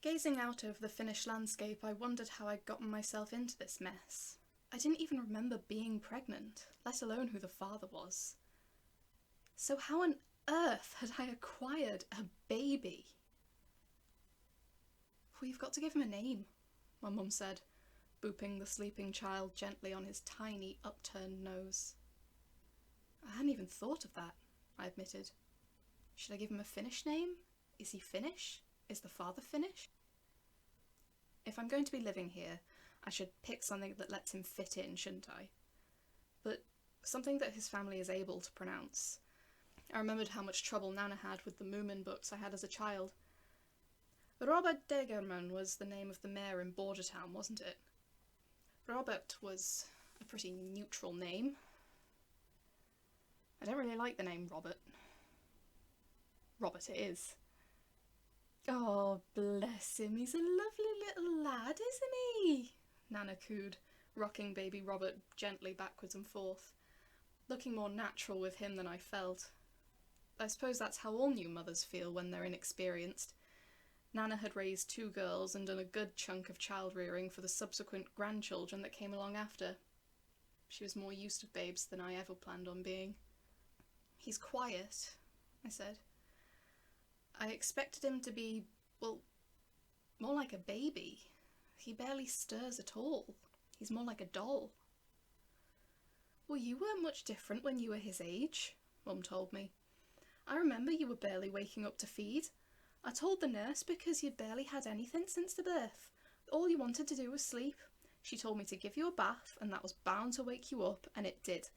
Gazing out over the Finnish landscape, I wondered how I'd gotten myself into this mess. I didn't even remember being pregnant, let alone who the father was. So how on earth had I acquired a baby? "Well, you've got to give him a name," my mum said, booping the sleeping child gently on his tiny, upturned nose. "I hadn't even thought of that," I admitted. "Should I give him a Finnish name? Is he Finnish? Is the father Finnish?" If I'm going to be living here, I should pick something that lets him fit in, shouldn't I? But something that his family is able to pronounce. I remembered how much trouble Nana had with the Moomin books I had as a child. Robert Degerman was the name of the mayor in Bordertown, wasn't it? Robert was a pretty neutral name. I don't really like the name Robert. Robert it is. "Oh, bless him, he's a lovely little lad, isn't he?" Nana cooed, rocking baby Robert gently backwards and forth, looking more natural with him than I felt. I suppose that's how all new mothers feel when they're inexperienced. Nana had raised 2 girls and done a good chunk of child-rearing for the subsequent grandchildren that came along after. She was more used to babes than I ever planned on being. "He's quiet," I said. I expected him to be, well, more like a baby. He barely stirs at all. He's more like a doll. "Well, you weren't much different when you were his age," Mum told me. "I remember you were barely waking up to feed. I told the nurse because you'd barely had anything since the birth. All you wanted to do was sleep. She told me to give you a bath, and that was bound to wake you up, and it did.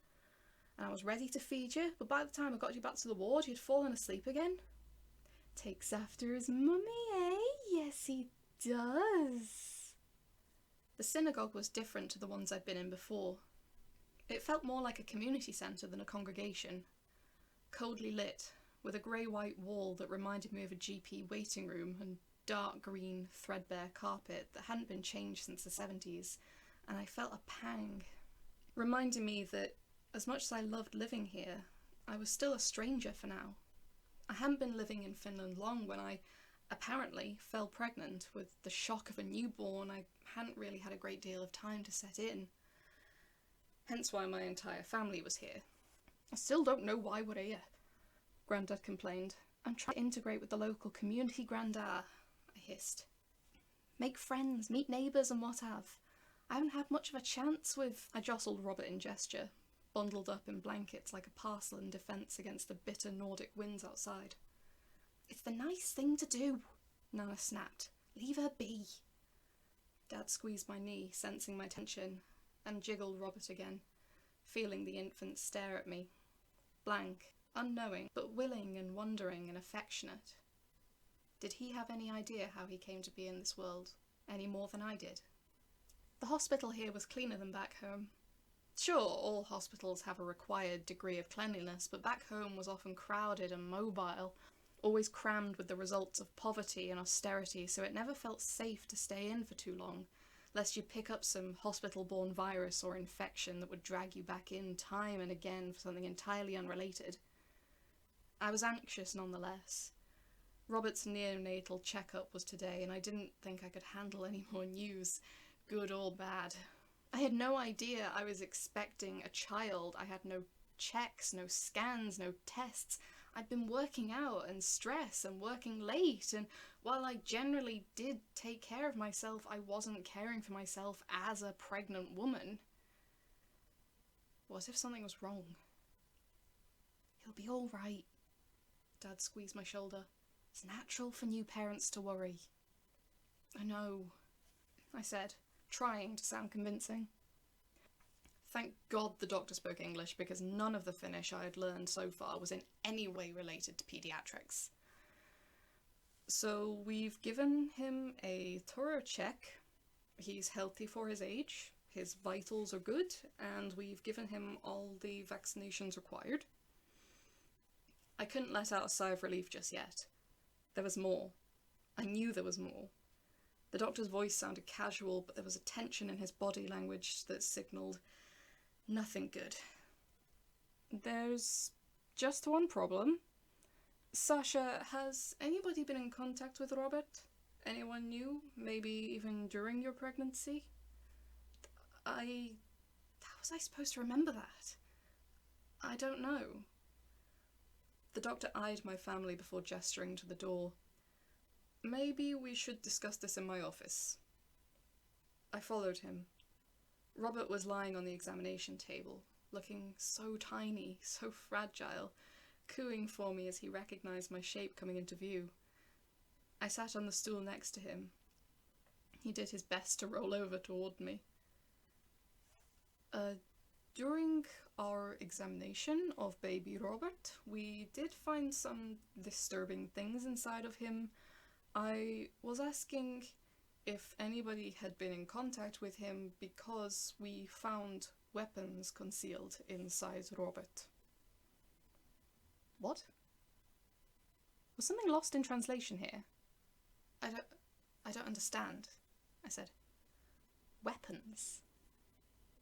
And I was ready to feed you, but by the time I got you back to the ward, you'd fallen asleep again." "Takes after his mummy, eh? Yes, he does." The synagogue was different to the ones I'd been in before. It felt more like a community centre than a congregation. Coldly lit, with a grey-white wall that reminded me of a GP waiting room and dark green, threadbare carpet that hadn't been changed since the 70s, and I felt a pang, reminding me that, as much as I loved living here, I was still a stranger for now. I hadn't been living in Finland long when I, apparently, fell pregnant. With the shock of a newborn, I hadn't really had a great deal of time to set in. Hence why my entire family was here. "I still don't know why we're here," Grandad complained. "I'm trying to integrate with the local community, Grandad," I hissed. "Make friends, meet neighbours and what have. I haven't had much of a chance with—" I jostled Robert in gesture, bundled up in blankets like a parcel in defence against the bitter Nordic winds outside. "It's the nice thing to do," Nana snapped. "Leave her be." Dad squeezed my knee, sensing my tension, and jiggled Robert again, feeling the infant stare at me. Blank, unknowing, but willing and wondering and affectionate. Did he have any idea how he came to be in this world, any more than I did? The hospital here was cleaner than back home. Sure, all hospitals have a required degree of cleanliness, but back home was often crowded and mobile, always crammed with the results of poverty and austerity, so it never felt safe to stay in for too long, lest you pick up some hospital-borne virus or infection that would drag you back in time and again for something entirely unrelated. I was anxious nonetheless. Robert's neonatal checkup was today, and I didn't think I could handle any more news, good or bad. I had no idea I was expecting a child. I had no checks, no scans, no tests. I'd been working out and stress and working late, and while I generally did take care of myself, I wasn't caring for myself as a pregnant woman. What if something was wrong? "He'll be all right." Dad squeezed my shoulder. "It's natural for new parents to worry." "I know," I said, trying to sound convincing. Thank God the doctor spoke English, because none of the Finnish I had learned so far was in any way related to paediatrics. "So we've given him a thorough check. He's healthy for his age, his vitals are good, and we've given him all the vaccinations required." I couldn't let out a sigh of relief just yet. There was more. I knew there was more. The doctor's voice sounded casual, but there was a tension in his body language that signalled nothing good. "There's just one problem. Sasha, has anybody been in contact with Robert?" Anyone new? Maybe even during your pregnancy? How was I supposed to remember that? I don't know. The doctor eyed my family before gesturing to the door. Maybe we should discuss this in my office. I followed him. Robert was lying on the examination table, looking so tiny, so fragile, cooing for me as he recognized my shape coming into view. I sat on the stool next to him. He did his best to roll over toward me. During our examination of baby Robert, we did find some disturbing things inside of him. I was asking if anybody had been in contact with him because we found weapons concealed inside Robert. What? Was something lost in translation here? I don't understand, I said. Weapons?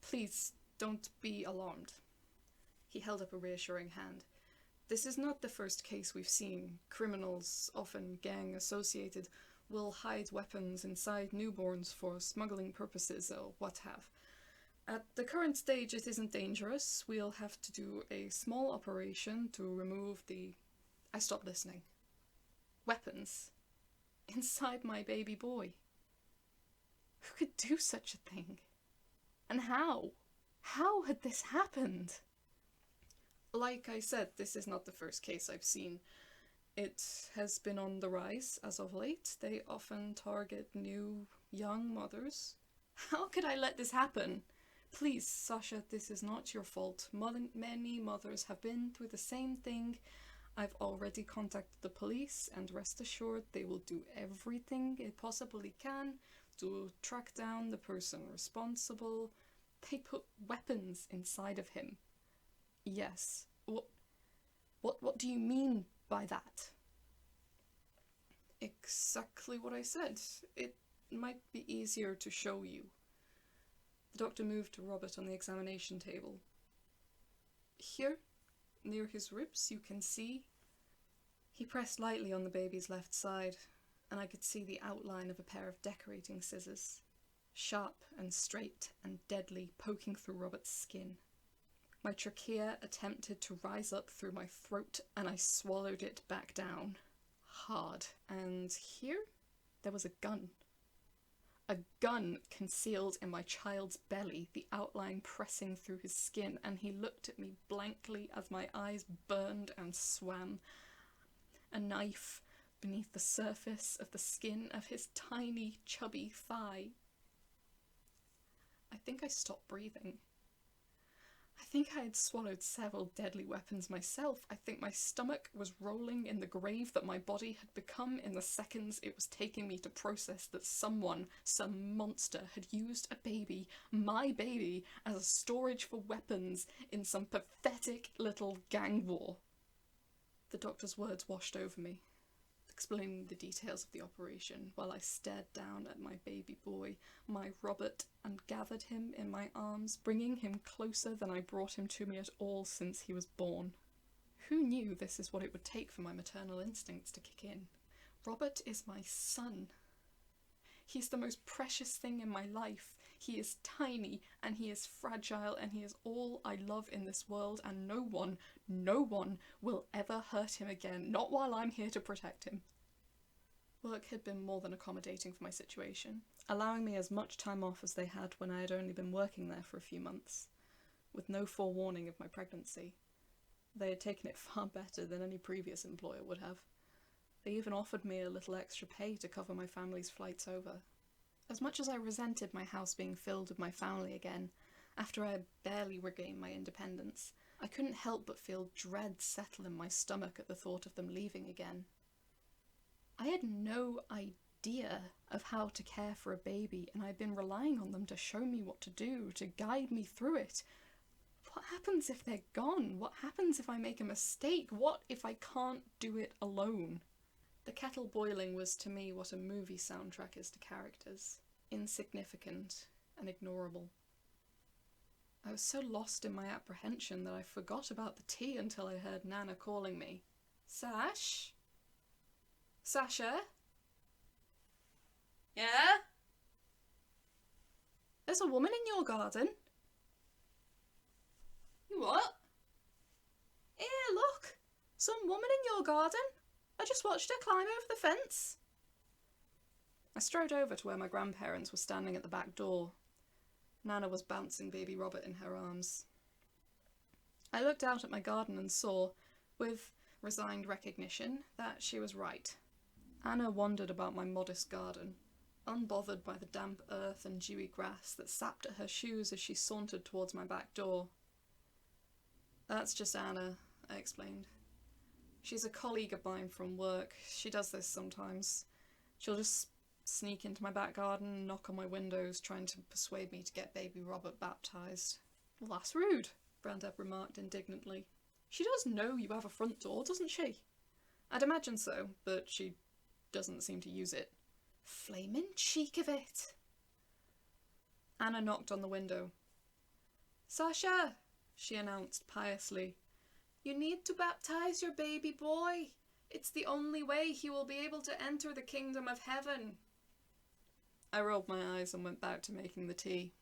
Please, don't be alarmed. He held up a reassuring hand. This is not the first case we've seen. Criminals, often gang-associated, will hide weapons inside newborns for smuggling purposes or what have. At the current stage, it isn't dangerous. We'll have to do a small operation to remove the... I stopped listening. Weapons? Inside my baby boy? Who could do such a thing? And how? How had this happened? Like I said, this is not the first case I've seen. It has been on the rise as of late. They often target new, young mothers. How could I let this happen? Please, Sasha, this is not your fault. Many mothers have been through the same thing. I've already contacted the police, and rest assured they will do everything it possibly can to track down the person responsible. They put weapons inside of him. Yes. What do you mean by that? Exactly what I said. It might be easier to show you. The doctor moved to Robert on the examination table. Here, near his ribs, you can see... He pressed lightly on the baby's left side, and I could see the outline of a pair of decorating scissors, sharp and straight and deadly, poking through Robert's skin. My trachea attempted to rise up through my throat, and I swallowed it back down, hard. And here, there was a gun. A gun concealed in my child's belly, the outline pressing through his skin, and he looked at me blankly as my eyes burned and swam. A knife beneath the surface of the skin of his tiny, chubby thigh. I think I stopped breathing. I think I had swallowed several deadly weapons myself. I think my stomach was rolling in the grave that my body had become in the seconds it was taking me to process that someone, some monster, had used a baby, my baby, as a storage for weapons in some pathetic little gang war. The doctor's words washed over me, explaining the details of the operation, while I stared down at my baby boy, my Robert, and gathered him in my arms, bringing him closer than I brought him to me at all since he was born. Who knew this is what it would take for my maternal instincts to kick in? Robert is my son. He's the most precious thing in my life. He is tiny, and he is fragile, and he is all I love in this world, and no one will ever hurt him again, not while I'm here to protect him. Work had been more than accommodating for my situation, allowing me as much time off as they had when I had only been working there for a few months, with no forewarning of my pregnancy. They had taken it far better than any previous employer would have. They even offered me a little extra pay to cover my family's flights over. As much as I resented my house being filled with my family again, after I had barely regained my independence, I couldn't help but feel dread settle in my stomach at the thought of them leaving again. I had no idea of how to care for a baby, and I'd been relying on them to show me what to do, to guide me through it. What happens if they're gone? What happens if I make a mistake? What if I can't do it alone? The kettle boiling was to me what a movie soundtrack is to characters. Insignificant and ignorable. I was so lost in my apprehension that I forgot about the tea until I heard Nana calling me. Sash? Sasha? There's a woman in your garden. What? Here, look! Some woman in your garden. I just watched her climb over the fence. I strode over to where my grandparents were standing at the back door. Nana was bouncing baby Robert in her arms. I looked out at my garden and saw, with resigned recognition, that she was right. Anna wandered about my modest garden, unbothered by the damp earth and dewy grass that sapped at her shoes as she sauntered towards my back door. That's just Anna, I explained. She's a colleague of mine from work. She does this sometimes. She'll just sneak into my back garden and knock on my windows, trying to persuade me to get baby Robert baptised. Well, that's rude, Brandeb remarked indignantly. She does know you have a front door, doesn't she? I'd imagine so, but she doesn't seem to use it. Flaming cheek of it. Anna knocked on the window. Sasha, she announced piously, you need to baptise your baby boy. It's the only way he will be able to enter the kingdom of heaven. I rolled my eyes and went back to making the tea.